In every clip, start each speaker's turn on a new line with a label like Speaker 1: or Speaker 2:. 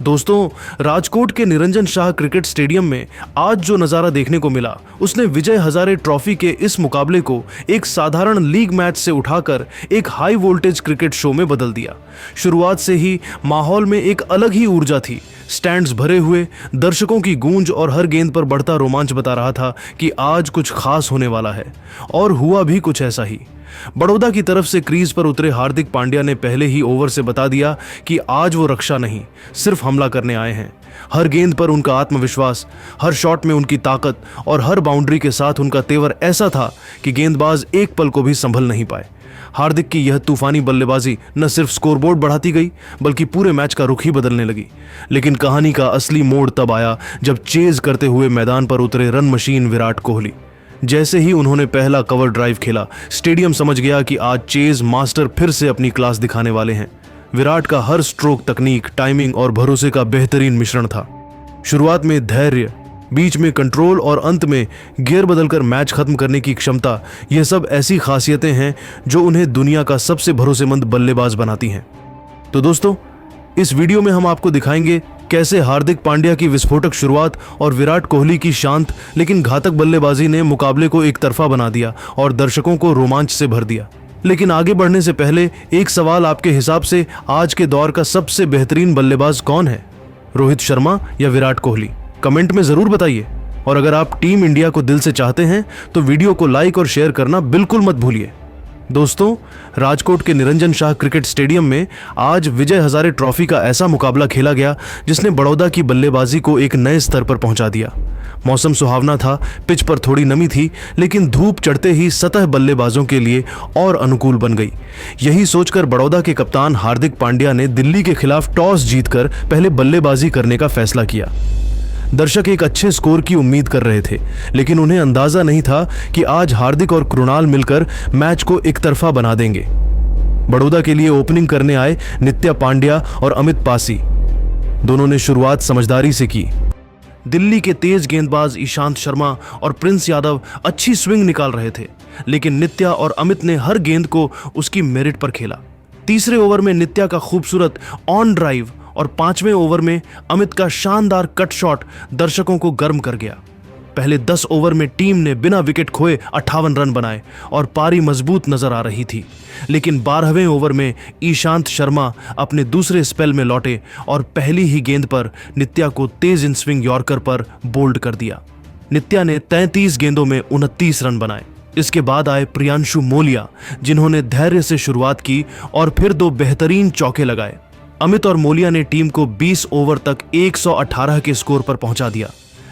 Speaker 1: दोस्तों, राजकोट के Niranjan Shah cricket stadium में आज जो नज़ारा देखने को मिला उसने विजय हजारे ट्रॉफी के इस मुकाबले को एक साधारण लीग मैच से उठाकर एक हाई वोल्टेज क्रिकेट शो में बदल दिया। शुरुआत से ही माहौल में एक अलग ही ऊर्जा थी। स्टैंड्स भरे हुए, दर्शकों की गूंज और हर गेंद पर बढ़ता रोमांच बता रहा था कि आज कुछ खास होने वाला है। और हुआ भी कुछ ऐसा ही। बड़ौदा की तरफ से क्रीज पर उतरे हार्दिक पांड्या ने पहले ही ओवर से बता दिया कि आज वो रक्षा नहीं, सिर्फ हमला करने आए हैं। हर गेंद पर उनका आत्मविश्वास, हर शॉट में उनकी ताकत और हर बाउंड्री के साथ उनका तेवर ऐसा था कि गेंदबाज एक पल को भी संभल नहीं पाए। हार्दिक की यह तूफानी बल्लेबाजी न सिर्फ स्कोरबोर्ड बढ़ाती गई बल्कि पूरे मैच का रुख ही बदलने लगी। लेकिन कहानी का असली मोड़ तब आया जब चेज करते हुए मैदान पर उतरे रन मशीन विराट कोहली। जैसे ही उन्होंने पहला कवर ड्राइव खेला, स्टेडियम समझ गया कि आज चेज मास्टर फिर से अपनी क्लास दिखाने वाले हैं। विराट का हर स्ट्रोक तकनीक, टाइमिंग और भरोसे का बेहतरीन मिश्रण था। शुरुआत में धैर्य, बीच में कंट्रोल और अंत में गियर बदलकर मैच खत्म करने की क्षमता, यह सब ऐसी खासियतें हैं जो उन्हें दुनिया का सबसे भरोसेमंद बल्लेबाज बनाती हैं। तो दोस्तों, इस वीडियो में हम आपको दिखाएंगे कैसे हार्दिक पांड्या की विस्फोटक शुरुआत और विराट कोहली की शांत लेकिन घातक बल्लेबाजी ने मुकाबले को एक तरफा बना दिया और दर्शकों को रोमांच से भर दिया। लेकिन आगे बढ़ने से पहले एक सवाल, आपके हिसाब से आज के दौर का सबसे बेहतरीन बल्लेबाज कौन है? रोहित शर्मा या विराट कोहली? कमेंट में जरूर बताइए। और अगर आप टीम इंडिया को दिल से चाहते हैं तो वीडियो को लाइक और शेयर करना बिल्कुल मत भूलिए। दोस्तों, राजकोट के निरंजन शाह क्रिकेट स्टेडियम में आज विजय हजारे ट्रॉफी का ऐसा मुकाबला खेला गया जिसने बड़ौदा की बल्लेबाजी को एक नए स्तर पर पहुंचा दिया। मौसम सुहावना था, पिच पर थोड़ी नमी थी, लेकिन धूप चढ़ते ही सतह बल्लेबाजों के लिए और अनुकूल बन गई। यही सोचकर बड़ौदा के कप्तान हार्दिक पांड्या ने दिल्ली के खिलाफ टॉस जीतकर पहले बल्लेबाजी करने का फैसला किया। दर्शक एक अच्छे स्कोर की उम्मीद कर रहे थे, लेकिन उन्हें अंदाजा नहीं था कि आज हार्दिक और कृणाल मिलकर मैच को एक तरफा बना देंगे। बड़ौदा के लिए ओपनिंग करने आए नित्या पांड्या और अमित पासी। दोनों ने शुरुआत समझदारी से की। दिल्ली के तेज गेंदबाज ईशांत शर्मा और प्रिंस यादव अच्छी स्विंग निकाल रहे थे, लेकिन नित्या और अमित ने हर गेंद को उसकी मेरिट पर खेला। तीसरे ओवर में नित्या का खूबसूरत ऑन ड्राइव और पांचवें ओवर में अमित का शानदार कट शॉट दर्शकों को गर्म कर गया। पहले 10 ओवर में टीम ने बिना विकेट खोए 58 रन बनाए और पारी मजबूत नजर आ रही थी। लेकिन 12वें ओवर में ईशांत शर्मा अपने दूसरे स्पेल में लौटे और पहली ही गेंद पर नित्या को तेज इन स्विंग यॉर्कर पर बोल्ड कर दिया। नित्या ने 33 गेंदों में 29 रन बनाए। इसके बाद आए प्रियांशु मोलिया, जिन्होंने धैर्य से शुरुआत की और फिर 2 बेहतरीन चौके लगाए। अमित और मोलिया ने टीम को 20 ओवर तक 118 के स्कोर पर पहुंचा दिया।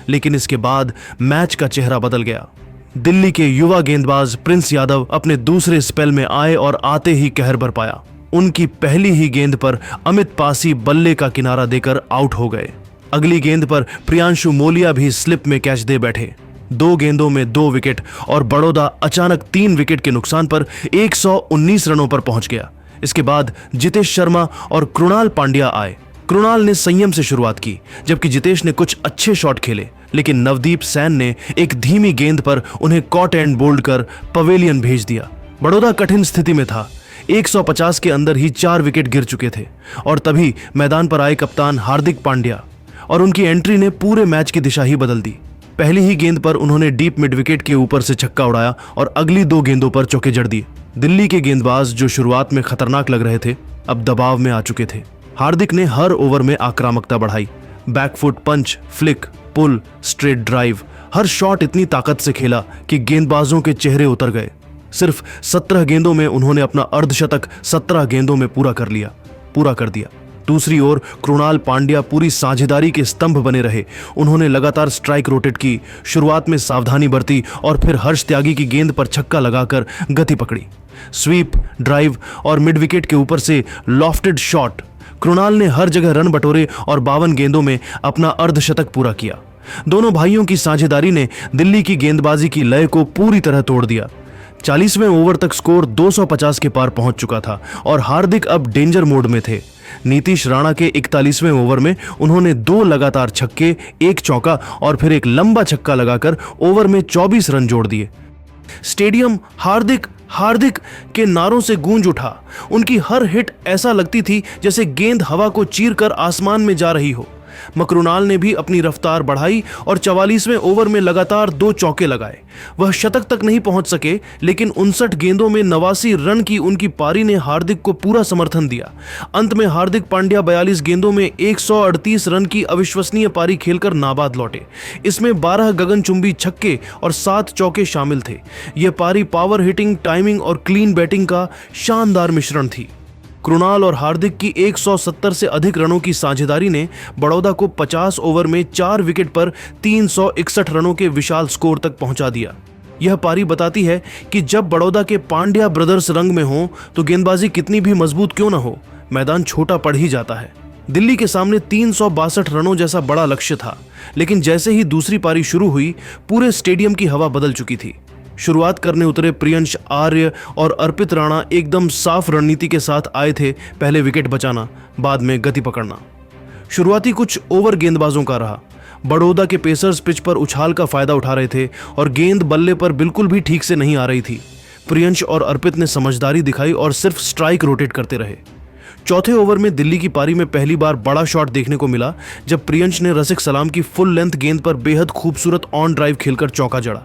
Speaker 1: लेकिन इसके बाद मैच का चेहरा बदल गया। दिल्ली के युवा गेंदबाज प्रिंस यादव अपने दूसरे स्पेल में आए और आते ही कहर बरपाया। उनकी पहली ही गेंद पर अमित पासी बल्ले का किनारा देकर आउट हो गए। अगली गेंद पर प्रियांशु मोलिया भी स्लिप में कैच दे बैठे। 2 गेंदों में 2 विकेट और बड़ौदा अचानक 3 विकेट के नुकसान पर 119 रनों पर पहुंच गया। इसके बाद जितेश शर्मा और कृणाल पांड्या आए। कृणाल ने संयम से शुरुआत की, जबकि जितेश ने कुछ अच्छे शॉट खेले, लेकिन नवदीप सैन ने एक धीमी गेंद पर उन्हें कॉट एंड बोल्ड कर पवेलियन भेज दिया। बड़ौदा कठिन स्थिति में था। 150 के अंदर ही 4 विकेट गिर चुके थे और तभी मैदान पर आए कप्तान हार्दिक पांड्या और उनकी एंट्री ने पूरे मैच की दिशा ही बदल दी। पहली ही गेंद पर उन्होंने डीप मिड विकेट के ऊपर से छक्का उड़ाया और अगली 2 गेंदों पर चौके जड़ दिए। दिल्ली के गेंदबाज, जो शुरुआत में खतरनाक लग रहे थे, अब दबाव में आ चुके थे। हार्दिक ने हर ओवर में आक्रामकता बढ़ाई। बैकफुट पंच, फ्लिक, पुल, स्ट्रेट ड्राइव, हर शॉट इतनी ताकत से खेला कि गेंदबाजों के चेहरे उतर गए। सिर्फ 17 गेंदों में उन्होंने अपना अर्धशतक 17 गेंदों में पूरा कर दिया। दूसरी ओर कृणाल पांड्या पूरी साझेदारी के स्तंभ बने रहे। उन्होंने लगातार स्ट्राइक रोटेट की, शुरुआत में सावधानी बरती और फिर हर्ष त्यागी की गेंद पर छक्का लगाकर गति पकड़ी। स्वीप, ड्राइव और मिड विकेट के ऊपर से लॉफ्टेड शॉट, कृणाल ने हर जगह रन बटोरे और 52 गेंदों में अपना अर्धशतक पूरा किया। दोनों भाइयों की साझेदारी ने दिल्ली की गेंदबाजी की लय को पूरी तरह तोड़ दिया। 40वें ओवर तक स्कोर 250 के पार पहुंच चुका था और हार्दिक अब डेंजर मोड में थे। नीतीश राणा के 41वें ओवर में उन्होंने 2 लगातार छक्के, 1 चौका और फिर एक लंबा छक्का लगाकर ओवर में 24 रन जोड़ दिए। स्टेडियम हार्दिक हार्दिक के नारों से गूंज उठा। उनकी हर हिट ऐसा लगती थी जैसे गेंद हवा को चीरकर आसमान में जा रही हो। मकरुनाल ने भी अपनी रफ्तार बढ़ाई और 44वें ओवर में लगातार 2 चौके लगाए। वह शतक तक नहीं पहुंच सके, लेकिन 59 गेंदों में 89 रन की उनकी पारी ने हार्दिक को पूरा समर्थन दिया। अंत में हार्दिक पांड्या 42 गेंदों में 138 रन की अविश्वसनीय पारी खेलकर नाबाद लौटे। इसमें 12 गगनचुंबी छक्के और 7 चौके शामिल थे। यह पारी पावर हिटिंग, टाइमिंग और क्लीन बैटिंग का शानदार मिश्रण थी। कृणाल और हार्दिक की 170 से अधिक रनों की साझेदारी ने बड़ौदा को 50 ओवर में 4 विकेट पर 361 रनों के विशाल स्कोर तक पहुंचा दिया। यह पारी बताती है कि जब बड़ौदा के पांड्या ब्रदर्स रंग में हो तो गेंदबाजी कितनी भी मजबूत क्यों न हो, मैदान छोटा पड़ ही जाता है। दिल्ली के सामने 362 रनों जैसा बड़ा लक्ष्य था, लेकिन जैसे ही दूसरी पारी शुरू हुई पूरे स्टेडियम की हवा बदल चुकी थी। शुरुआत करने उतरे प्रियंश आर्य और अर्पित राणा एकदम साफ रणनीति के साथ आए थे। पहले विकेट बचाना, बाद में गति पकड़ना। शुरुआती कुछ ओवर गेंदबाजों का रहा। बड़ौदा के पेसर्स पिच पर उछाल का फायदा उठा रहे थे और गेंद बल्ले पर बिल्कुल भी ठीक से नहीं आ रही थी। प्रियंश और अर्पित ने समझदारी दिखाई और सिर्फ स्ट्राइक रोटेट करते रहे। चौथे ओवर में दिल्ली की पारी में पहली बार बड़ा शॉट देखने को मिला जब प्रियंश ने रसिक सलाम की फुल लेंथ गेंद पर बेहद खूबसूरत ऑन ड्राइव खेलकर चौका जड़ा।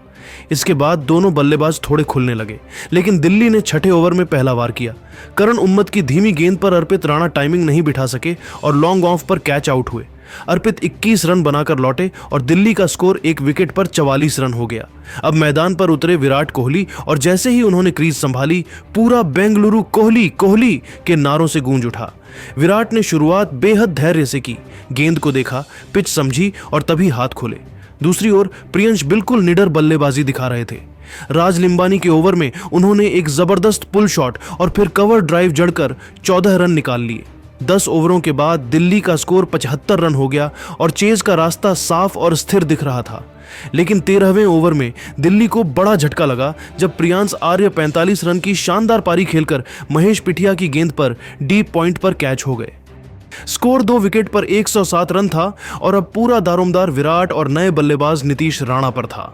Speaker 1: इसके बाद दोनों बल्लेबाज थोड़े खुलने लगे, लेकिन दिल्ली ने छठे ओवर में पहला वार किया। करण उम्मत की धीमी गेंद पर अर्पित राणा टाइमिंग नहीं बिठा सके और लॉन्ग ऑफ पर कैच आउट हुए। अर्पित 21 रन बनाकर लौटे और दिल्ली का स्कोर 1 विकेट पर 44 रन हो गया। अब मैदान पर उतरे विराट कोहली और जैसे ही उन्होंने क्रीज संभाली, पूरा बेंगलुरु कोहली कोहली के नारों से गूंज उठा। विराट ने शुरुआत बेहद धैर्य से की, गेंद को देखा, पिच समझी और तभी हाथ खोले। दूसरी ओर प्रियंश बिल्कुल निडर बल्लेबाजी दिखा रहे थे। राज लिंबानी के ओवर में उन्होंने एक जबरदस्त पुल शॉट और फिर कवर ड्राइव जड़कर 14 रन निकाल लिए। 10 ओवरों के बाद दिल्ली का स्कोर 75 रन हो गया और चेज का रास्ता साफ और स्थिर दिख रहा था। लेकिन 13वें ओवर में दिल्ली को बड़ा झटका लगा जब प्रियांश आर्य 45 रन की शानदार पारी खेलकर महेश पिठिया की गेंद पर डीप पॉइंट पर कैच हो गए। स्कोर 2 विकेट पर 107 रन था और अब पूरा दारोमदार विराट और नए बल्लेबाज नीतीश राणा पर था।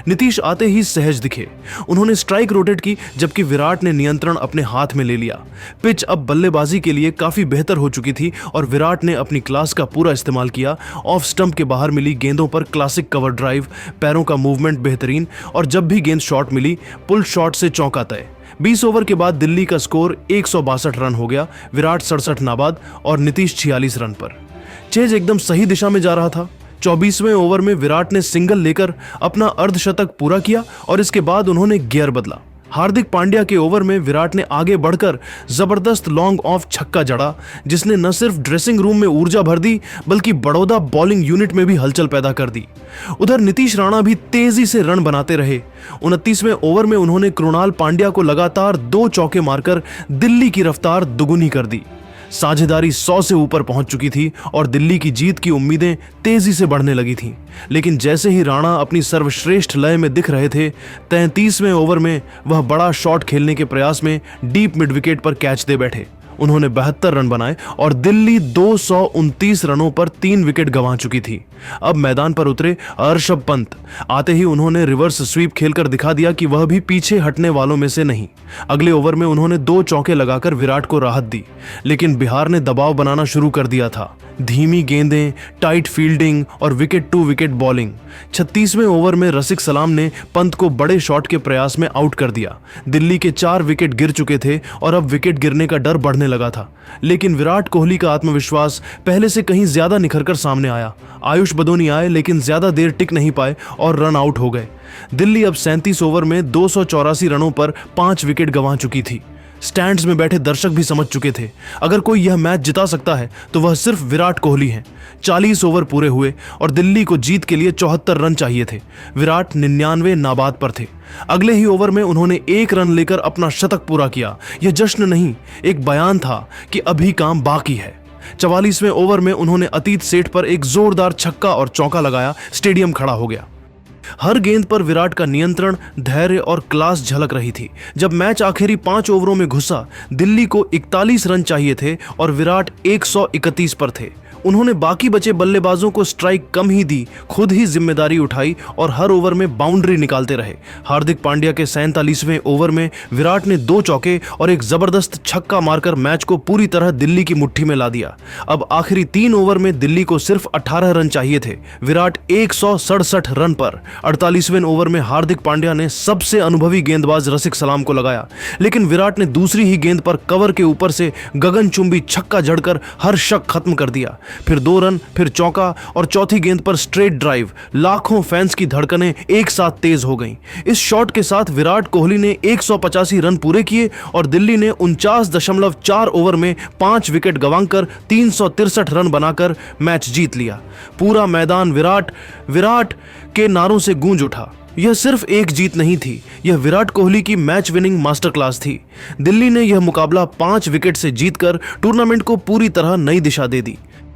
Speaker 1: नीतीश आते ही सहज दिखे। उन्होंने स्ट्राइक रोटेट की, जबकि विराट ने नियंत्रण अपने हाथ में ले लिया। पिच अब बल्लेबाजी के लिए काफी बेहतर हो चुकी थी और विराट ने अपनी क्लास का पूरा इस्तेमाल किया। ऑफ स्टंप के बाहर मिली गेंदों पर क्लासिक कवर ड्राइव, पैरों का मूवमेंट बेहतरीन और जब भी गेंद शॉट मिली पुल शॉट से चौका तय। 20 ओवर के बाद दिल्ली का स्कोर 162 रन हो गया। विराट 67 नाबाद और नीतीश 46 रन पर। चेज एकदम सही दिशा में जा रहा था। 24वें ओवर में विराट ने सिंगल लेकर अपना अर्धशतक पूरा किया और इसके बाद उन्होंने गियर बदला। हार्दिक पांड्या के ओवर में विराट ने आगे बढ़कर जबरदस्त लॉन्ग ऑफ छक्का जड़ा, जिसने न सिर्फ ड्रेसिंग रूम में ऊर्जा भर दी बल्कि बड़ौदा बॉलिंग यूनिट में भी हलचल पैदा कर दी। उधर नीतीश राणा भी तेजी से रन बनाते रहे। 29वें ओवर में उन्होंने कृणाल पांड्या को लगातार 2 चौके मारकर दिल्ली की रफ्तार दुगुनी कर दी। साझेदारी 100 से ऊपर पहुंच चुकी थी और दिल्ली की जीत की उम्मीदें तेजी से बढ़ने लगी थीं। लेकिन जैसे ही राणा अपनी सर्वश्रेष्ठ लय में दिख रहे थे, 33वें ओवर में वह बड़ा शॉट खेलने के प्रयास में डीप मिड विकेट पर कैच दे बैठे। उन्होंने 72 रन बनाए और दिल्ली 229 रनों पर 3 विकेट गंवा चुकी थी। अब मैदान पर उतरे ऋषभ पंत। आते ही उन्होंने रिवर्स स्वीप खेलकर दिखा दिया कि वह भी पीछे हटने वालों में से नहीं। अगले ओवर में उन्होंने 2 चौके लगाकर विराट को राहत दी, लेकिन बिहार ने दबाव बनाना शुरू कर दिया था। धीमी गेंदें, टाइट फील्डिंग और विकेट टू विकेट बॉलिंग। 36वें ओवर में रसिक सलाम ने पंत को बड़े शॉट के प्रयास में आउट कर दिया। दिल्ली के 4 विकेट गिर चुके थे और अब विकेट गिरने का डर बढ़ने लगा था। लेकिन विराट कोहली का आत्मविश्वास पहले से कहीं ज्यादा निखरकर सामने आया। आयुष बदोनी आए लेकिन ज्यादा देर टिक नहीं पाए और रन आउट हो गए। दिल्ली अब 37 ओवर में 284 रनों पर 5 विकेट गंवा चुकी थी। स्टैंड्स में बैठे दर्शक भी समझ चुके थे, अगर कोई यह मैच जिता सकता है तो वह सिर्फ विराट कोहली है। 40 ओवर पूरे हुए और दिल्ली को जीत के लिए 74 रन चाहिए थे। विराट 99 नाबाद पर थे। अगले ही ओवर में उन्होंने 1 रन लेकर अपना शतक पूरा किया। यह जश्न नहीं, एक बयान था कि अभी काम बाकी है। 44वें ओवर में उन्होंने अतीत सेठ पर एक जोरदार छक्का और चौका लगाया। स्टेडियम खड़ा हो गया। हर गेंद पर विराट का नियंत्रण, धैर्य और क्लास झलक रही थी। जब मैच आखिरी 5 ओवरों में घुसा, दिल्ली को 41 रन चाहिए थे और विराट 131 पर थे। उन्होंने बाकी बचे बल्लेबाजों को स्ट्राइक कम ही दी, खुद ही जिम्मेदारी उठाई और हर ओवर में बाउंड्री निकालते रहे। हार्दिक पांड्या के 47वें ओवर में विराट ने 2 चौके और एक जबरदस्त छक्का मारकर मैच को पूरी तरह दिल्ली की मुट्ठी में ला दिया। अब आखिरी 3 ओवर में दिल्ली को सिर्फ 18 रन चाहिए थे। विराट 167 रन पर 48वें ओवर में हार्दिक पांड्या ने सबसे अनुभवी गेंदबाज रसिक सलाम को लगाया, लेकिन विराट ने दूसरी ही गेंद पर कवर के ऊपर से गगनचुंबी छक्का जड़कर हर शक खत्म कर दिया। फिर 2 रन, फिर चौका और चौथी गेंद पर स्ट्रेट ड्राइव। लाखों फैंस की धड़कनें एक साथ तेज हो गईं। इस शॉट के साथ विराट कोहली ने 185 रन पूरे किए और दिल्ली ने 49.4 ओवर में 5 विकेट गंवाकर 363 रन बनाकर मैच जीत लिया। पूरा मैदान विराट विराट के नारों से गूंज उठा। यह सिर्फ एक जीत नहीं थी, यह विराट कोहली की मैच विनिंग मास्टरक्लास थी। दिल्ली ने यह मुकाबला 5 विकेट से जीतकर टूर्नामेंट को पूरी तरह नई दिशा दे दी।